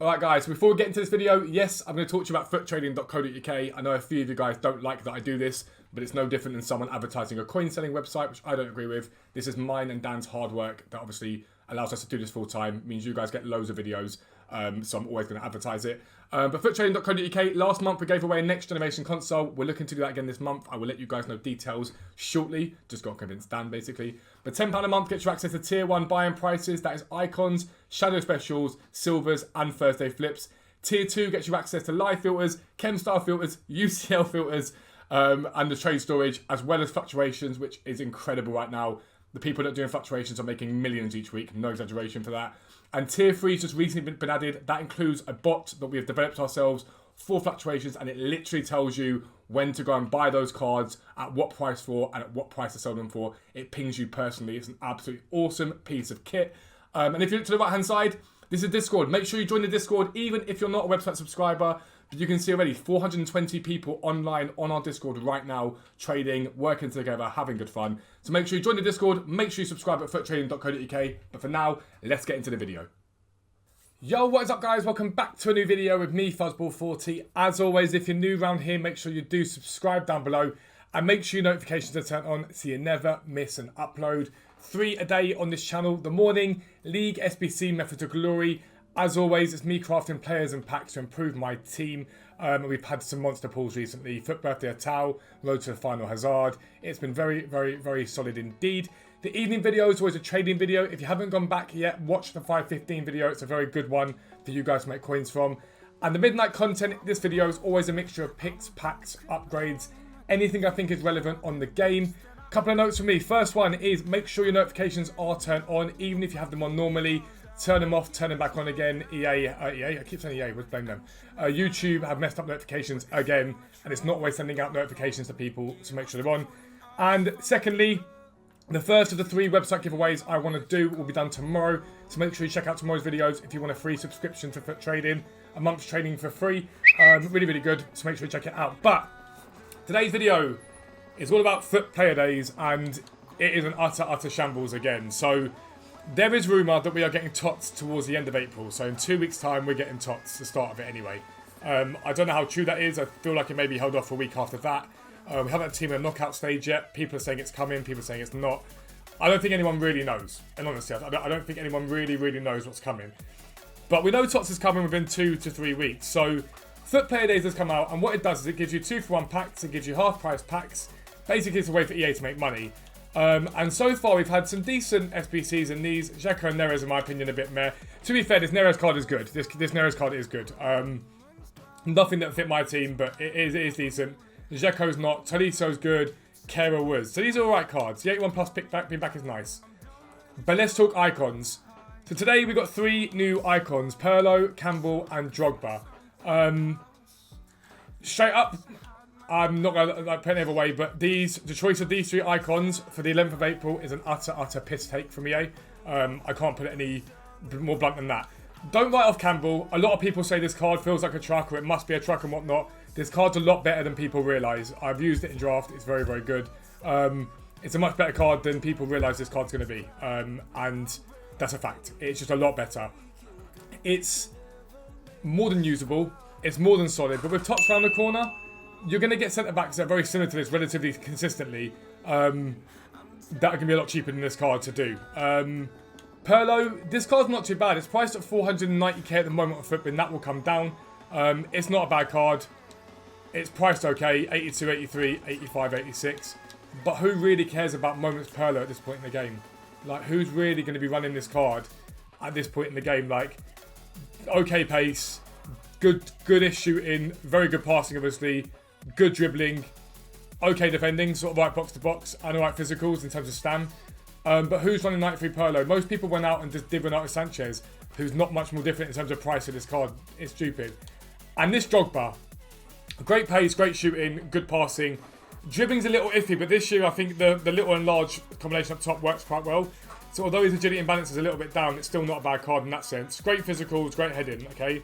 Alright guys, before we get into this video, yes, I'm going to talk to you about Futtrading.co.uk. I know a few of you guys don't like that I do this, but it's no different than someone advertising a coin selling website, which I don't agree with. This is mine and Dan's hard work that obviously allows us to do this full time, means you guys get loads of videos, so I'm always going to advertise it. But Futtrading.co.uk, last month we gave away a next generation console. We're looking to do that again this month. I will let you guys know details shortly. Just got to convince Dan basically. But £10 a month gets you access to tier 1 buy-in prices. That is icons, shadow specials, silvers and Thursday flips. Tier 2 gets you access to live filters, ChemStar filters, UCL filters, and the trade storage, as well as fluctuations, which is incredible right now. The people that are doing fluctuations are making millions each week. No exaggeration for that. And tier 3 has just recently been added. That includes a bot that we have developed ourselves for fluctuations, and it literally tells you when to go and buy those cards, at what price for, and at what price to sell them for. It pings you personally. It's an absolutely awesome piece of kit. And if you look to the right hand side, this is Discord. Make sure you join the Discord, even if you're not a website subscriber. But you can see already 420 people online on our Discord right now, trading, working together, having good fun. So make sure you join the Discord. Make sure you subscribe at futtrading.co.uk. But for now, let's get into the video. Yo, what is up guys? Welcome back to a new video with me, Fuzzball40. As always, if you're new around here, make sure you do subscribe down below. And make sure your notifications are turned on so you never miss an upload. 3 a day on this channel. The morning, League, SBC, Method to Glory. As always, it's me crafting players and packs to improve my team. We've had some monster pulls recently. Foot Birthday Tau, Road to the Final Hazard. It's been very, very, very solid indeed. The evening video is always a trading video. If you haven't gone back yet, watch the 5:15 video. It's a very good one for you guys to make coins from. And the midnight content, this video is always a mixture of picks, packs, upgrades, anything I think is relevant on the game. Couple of notes from me. First one is make sure your notifications are turned on, even if you have them on normally. Turn them off, turn them back on again. EA, I keep saying EA, we'll blame them. YouTube have messed up notifications again, and it's not always sending out notifications to people, so make sure they're on. And secondly, the first of the 3 website giveaways I want to do will be done tomorrow, so make sure you check out tomorrow's videos if you want a free subscription to Foot Trading, a month's trading for free. Really, really good, so make sure you check it out. But today's video is all about Foot Player Days, and it is an utter shambles again. So there is rumour that we are getting Tots towards the end of April. So in 2 weeks' time, we're getting Tots, the start of it anyway. I don't know how true that is. I feel like it may be held off for a week after that. We haven't had a team in a knockout stage yet. People are saying it's coming. People are saying it's not. I don't think anyone really knows. And honestly, I don't think anyone really knows what's coming. But we know Tots is coming within 2 to 3 weeks. So Foot Player Days has come out. And what it does is it gives you 2-for-1 packs. It gives you half-price packs. Basically, it's a way for EA to make money. And so far, we've had some decent SBCs in these. Xhaka and Neres, in my opinion, a bit meh. To be fair, this Neres card is good. This Neres card is good. Nothing that fit my team, but it is decent. Xhako's not. Toliso's good. Kera was. So these are alright cards. The 81 plus being back is nice. But let's talk icons. So today, we've got 3 new icons. PIRLO, Campbell, and DROGBA. Straight up, I'm not going to put it either way, but the choice of these 3 icons for the 11th of April is an utter piss take from EA. I can't put it any more blunt than that. Don't write off Campbell. A lot of people say this card feels like a truck, or it must be a truck and whatnot. This card's a lot better than people realise. I've used it in draft. It's very, very good. It's a much better card than people realise this card's going to be. And that's a fact. It's just a lot better. It's more than usable. It's more than solid. But with Tots around the corner, you're going to get centre-backs that are very similar to this relatively consistently. That are going to be a lot cheaper than this card to do. PIRLO, this card's not too bad. It's priced at 490k at the moment on Footbin. That will come down. It's not a bad card. It's priced okay. 82, 83, 85, 86. But who really cares about Moments PIRLO at this point in the game? Like, who's really going to be running this card at this point in the game? Like, okay pace, goodish shooting, very good passing, obviously. Good dribbling, okay defending, sort of right box to box, and alright physicals in terms of stam. But who's running 93 PIRLO? Most people went out and just did Renato Sanchez, who's not much more different in terms of price of this card. It's stupid. And this DROGBA, great pace, great shooting, good passing. Dribbling's a little iffy, but this year I think the little and large combination up top works quite well. So although his agility and balance is a little bit down, it's still not a bad card in that sense. Great physicals, great heading, okay?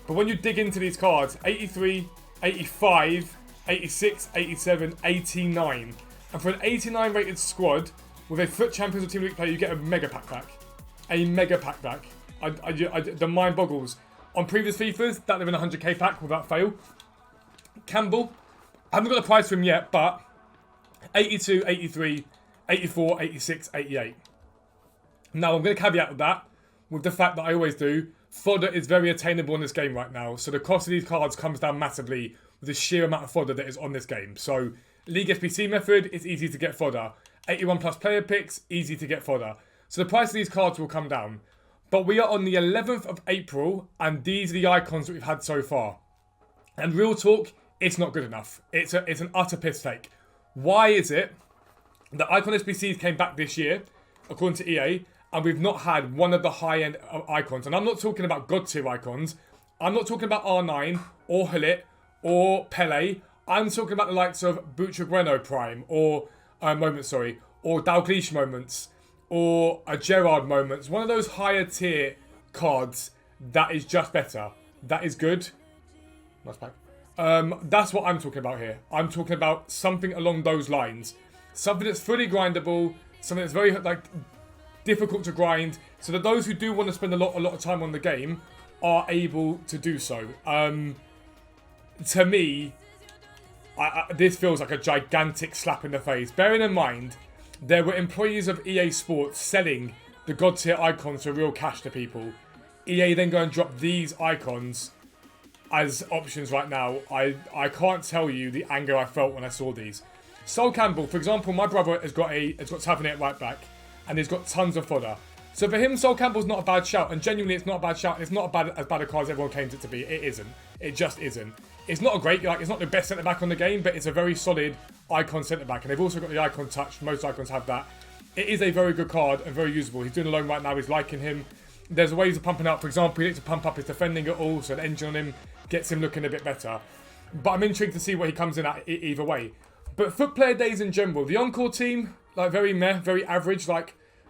But when you dig into these cards, 83, 85, 86, 87, 89. And for an 89 rated squad, with a Foot Champions or Team League player, you get a mega pack back. A mega pack back. The mind boggles. on previous FIFAs that live in a 100k pack without fail. Campbell, I haven't got the price for him yet, but 82, 83, 84, 86, 88. Now, I'm going to caveat with that, with the fact that I always do, fodder is very attainable in this game right now, so the cost of these cards comes down massively with the sheer amount of fodder that is on this game. So, League SBC method, it's easy to get fodder. 81 plus player picks, easy to get fodder. So the price of these cards will come down. But we are on the 11th of April, and these are the icons that we've had so far. And real talk, it's not good enough. It's an utter piss take. Why is it that Icon SBCs came back this year, according to EA, and we've not had one of the high-end icons? And I'm not talking about God tier icons. I'm not talking about R9 or Hullet or Pele. I'm talking about the likes of Butragueno Prime or or Dalglish moments or a Gerrard moments. One of those higher tier cards that is just better. That is good. Nice pack. That's what I'm talking about here. I'm talking about something along those lines. Something that's fully grindable. Something that's very difficult to grind. So that those who do want to spend a lot of time on the game are able to do so. To me, this feels like a gigantic slap in the face. Bearing in mind, there were employees of EA Sports selling the God tier icons for real cash to people. EA then go and drop these icons as options right now. I can't tell you the anger I felt when I saw these. Sol Campbell, for example, my brother has got Tavernier at right back, and he's got tons of fodder. So for him, Sol Campbell's not a bad shout, and genuinely it's not a bad shout. It's not as bad a card as everyone claims it to be. It isn't. It just isn't. It's not a great, it's not the best centre-back on the game, but it's a very solid icon centre-back. And they've also got the icon touch. Most icons have that. It is a very good card and very usable. He's doing a loan right now. He's liking him. There's ways of pumping up. For example, he needs to pump up his defending at all, so an engine on him gets him looking a bit better. But I'm intrigued to see what he comes in at either way. But FUT player days in general, the Encore team, very meh, very average,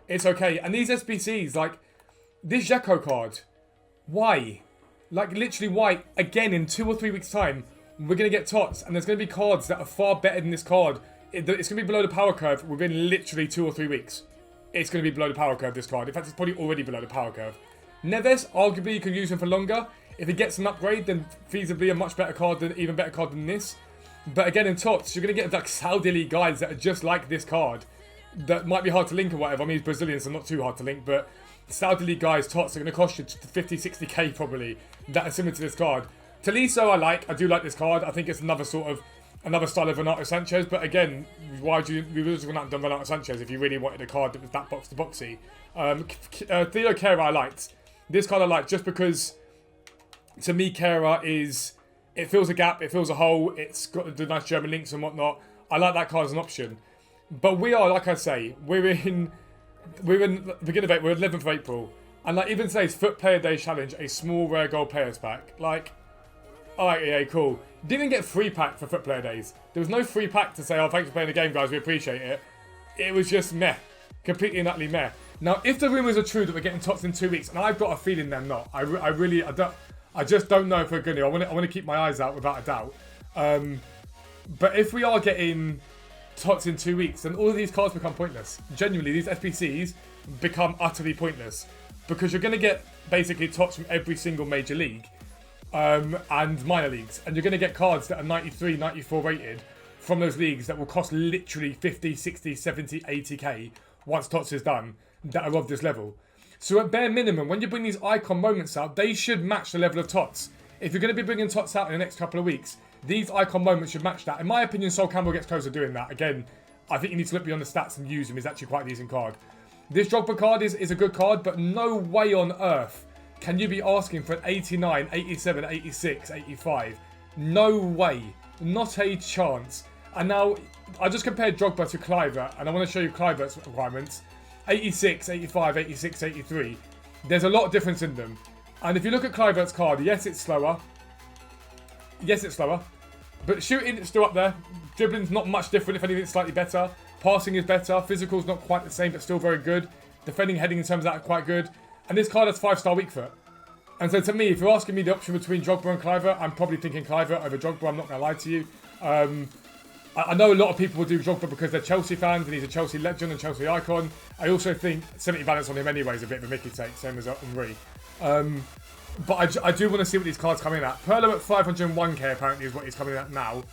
it's okay. And these SBCs, this Jacko card, why? Literally why? Again, in 2 or 3 weeks' time, we're going to get Tots, and there's going to be cards that are far better than this card. It's going to be below the power curve within literally 2 or 3 weeks. It's going to be below the power curve, this card. In fact, it's probably already below the power curve. Neves, arguably, you can use him for longer. If he gets an upgrade, then feasibly a much better card, even better card than this. But again, in Tots, you're going to get Saudi League guys that are just like this card. That might be hard to link or whatever. I mean, he's Brazilian, so not too hard to link, but Saudi League guys, Tots, are going to cost you 50, 60k probably. That are similar to this card. Tolisso, I do like this card. I think it's another style of Renato Sanchez. But again, why would you have done Renato Sanchez if you really wanted a card that was that box to boxy? Theo Kehrer I liked. This card I liked just because, to me, Kehrer it fills a gap, it fills a hole. It's got the nice German links and whatnot. I like that card as an option. But we are, like I say, we're in beginning of April, we're 11th of April. And even today's FUT Player Day Challenge, a small rare gold players pack. Alright, yeah, cool. Didn't get free pack for FUT Player Days. There was no free pack to say, oh, thanks for playing the game, guys, we appreciate it. It was just meh. Completely and utterly meh. Now, if the rumours are true that we're getting Tots in 2 weeks, and I've got a feeling they're not. I just don't know if we're going to. I want to keep my eyes out without a doubt. But if we are getting Tots in 2 weeks, then all of these cards become pointless. Genuinely, these SBCs become utterly pointless. Because you're going to get basically Tots from every single major league and minor leagues. And you're going to get cards that are 93, 94 rated from those leagues that will cost literally 50, 60, 70, 80k once Tots is done that are of this level. So at bare minimum, when you bring these icon moments out, they should match the level of Tots. If you're going to be bringing Tots out in the next couple of weeks, these icon moments should match that. In my opinion, Sol Campbell gets close to doing that. Again, I think you need to look beyond the stats and use him. He's actually quite a decent card. This DROGBA card is a good card, but no way on earth can you be asking for an 89, 87, 86, 85. No way. Not a chance. And now, I just compared DROGBA to Kluivert, and I want to show you Kluivert's requirements. 86, 85, 86, 83. There's a lot of difference in them. And if you look at Kluivert's card, yes, it's slower. Yes, it's slower. But shooting, it's still up there. Dribbling's not much different, if anything, it's slightly better. Passing is better. Physical's not quite the same, but still very good. Defending, heading in terms of that are quite good. And this card has 5-star weak foot. And so to me, if you're asking me the option between DROGBA and Kluivert, I'm probably thinking Kluivert over DROGBA. I'm not going to lie to you. I know a lot of people will do DROGBA because they're Chelsea fans and he's a Chelsea legend and Chelsea icon. I also think 70 balance on him anyway is a bit of a Mickey take, same as Henry. But I do want to see what these cards come in at. PIRLO at 501k apparently is what he's coming in at now.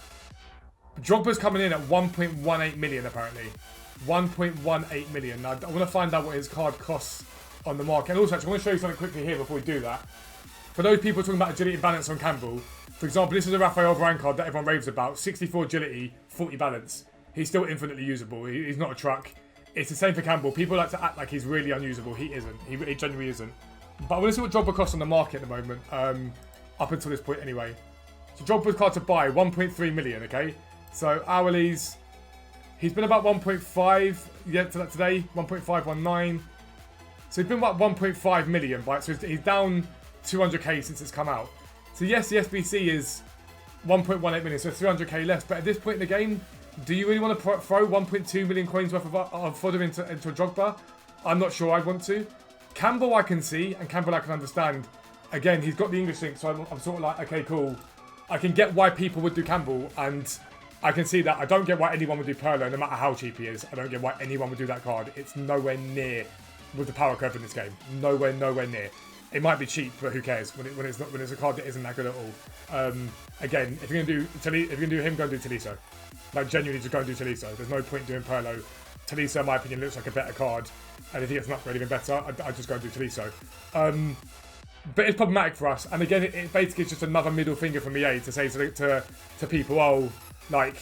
DROGBA's coming in at 1.18 million apparently. 1.18 million. Now, I want to find out what his card costs on the market. And also, actually, I want to show you something quickly here before we do that. For those people talking about agility balance on Campbell, for example, this is a Raphael Varane card that everyone raves about. 64 agility, 40 balance. He's still infinitely usable. He's not a truck. It's the same for Campbell. People like to act like he's really unusable. He isn't. He genuinely isn't. But I want to see what DROGBA costs on the market at the moment. Up until this point anyway. So DROGBA's card to buy, 1.3 million, okay? So hourlies, he's been about 1.5 today, 1.519. So he's been about 1.5 million, right? So he's down 200k since it's come out. So yes, the SBC is 1.18 million, so 300k less. But at this point in the game, do you really want to throw 1.2 million coins worth of fodder into a DROGBA? I'm not sure I'd want to. Campbell I can see, and Campbell I can understand. Again, he's got the English link, so I'm sort of like, okay, cool. I can get why people would do Campbell, and I can see that. I don't get why anyone would do PIRLO, no matter how cheap he is. I don't get why anyone would do that card. It's nowhere near with the power curve in this game. Nowhere near. It might be cheap, but who cares when it's a card that isn't that good at all. Again, if you're gonna do him, go and do Taliso. Like genuinely, just go and do Taliso. There's no point doing PIRLO. Taliso, in my opinion, looks like a better card, and if he gets an upgrade even better, I'd just go and do Taliso. But it's problematic for us, and again, it basically is just another middle finger from EA to say to people, oh, like,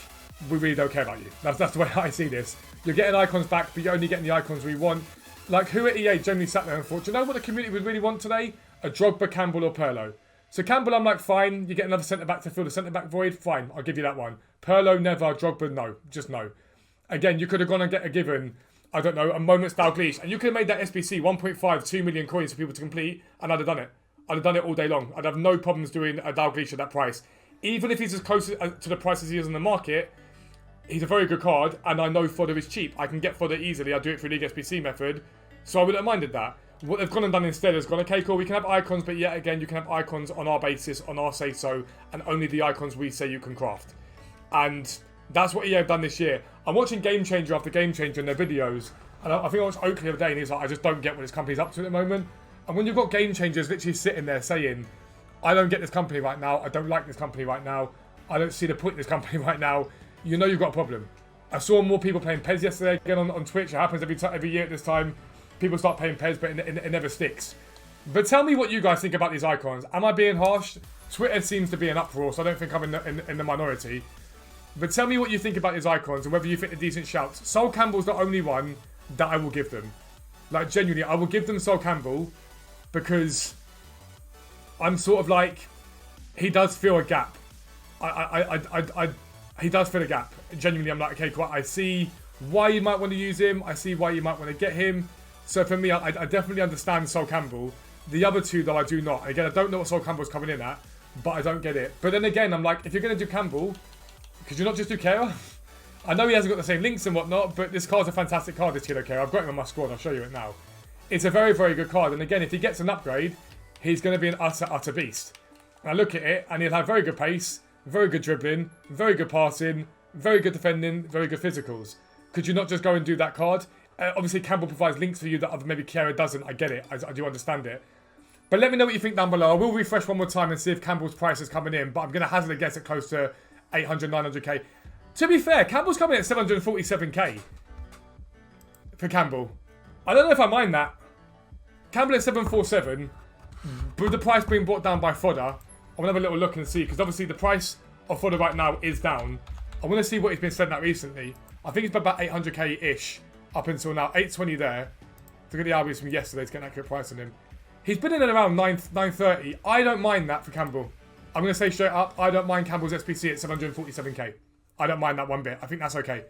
we really don't care about you. That's the way I see this. You're getting icons back, but you're only getting the icons we want. Like, who at EA generally sat there and thought, do you know what the community would really want today? A DROGBA, Campbell, or PIRLO. So Campbell, I'm like, fine. You get another centre-back to fill the centre-back void. Fine, I'll give you that one. PIRLO, never. DROGBA, no. Just no. Again, you could have gone and get a given, I don't know, a moment's Dalglish, and you could have made that SBC 1.5, 2 million coins for people to complete, and I'd have done it. I'd have done it all day long. I'd have no problems doing a Dalglish at that price. Even if he's as close to the price as he is on the market, he's a very good card, and I know fodder is cheap. I can get fodder easily. I do it through League SBC method, so I wouldn't have minded that. What they've gone and done instead is gone, okay, cool, we can have icons, but yet again, you can have icons on our basis, on our say-so, and only the icons we say you can craft. And that's what EA have done this year. I'm watching Game Changer after Game Changer in their videos, and I think I watched Oakley the other day, and he's like, I just don't get what this company's up to at the moment. And when you've got Game Changers literally sitting there saying, I don't get this company right now, I don't like this company right now, I don't see the point in this company right now, you know you've got a problem. I saw more people playing PES yesterday again on Twitch. It happens every year at this time. People start playing PES, but it never sticks. But tell me what you guys think about these icons. Am I being harsh? Twitter seems to be an uproar, so I don't think I'm in the minority. But tell me what you think about these icons and whether you think they're decent shouts. Sol Campbell's the only one that I will give them. Like, genuinely, I will give them Sol Campbell because I'm sort of like, he does fill a gap. He does fill a gap. Genuinely, I'm like, okay, cool. I see why you might want to use him. I see why you might want to get him. So for me, I definitely understand Sol Campbell. The other two, though, I do not. Again, I don't know what Sol Campbell's coming in at, but I don't get it. But then again, I'm like, if you're going to do Campbell, could you not just do Kera? I know he hasn't got the same links and whatnot, but this card's a fantastic card, this Kilo Kera. I've got him on my squad. I'll show you it now. It's a very, very good card. And again, if he gets an upgrade, he's going to be an utter beast. And I look at it, and he'll have very good pace, very good dribbling, very good passing, very good defending, very good physicals. Could you not just go and do that card? Obviously, Campbell provides links for you that maybe Kera doesn't. I get it. I do understand it. But let me know what you think down below. I will refresh one more time and see if Campbell's price is coming in. But I'm going to hazard a guess at close to 800, 900k. To be fair, Campbell's coming in at 747k for Campbell. I don't know if I mind that. Campbell at 747, but with the price being brought down by fodder, I want to have a little look and see, because obviously the price of fodder right now is down. I want to see what he's been selling at recently. I think it's about 800k-ish up until now. 820 there. To get the RBs from yesterday to get an accurate price on him. He's been in at around 930. I don't mind that for Campbell. I'm going to say straight up, I don't mind Campbell's SBC at 747k. I don't mind that one bit. I think that's okay.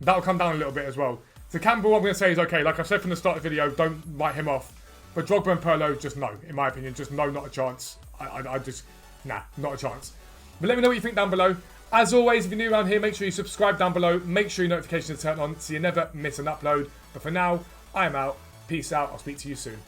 That'll come down a little bit as well. So Campbell, I'm going to say is okay. Like I said from the start of the video, don't write him off. But DROGBA and PIRLO, just no. In my opinion, just no, not a chance. I just, nah, not a chance. But let me know what you think down below. As always, if you're new around here, make sure you subscribe down below. Make sure your notifications are turned on so you never miss an upload. But for now, I am out. Peace out. I'll speak to you soon.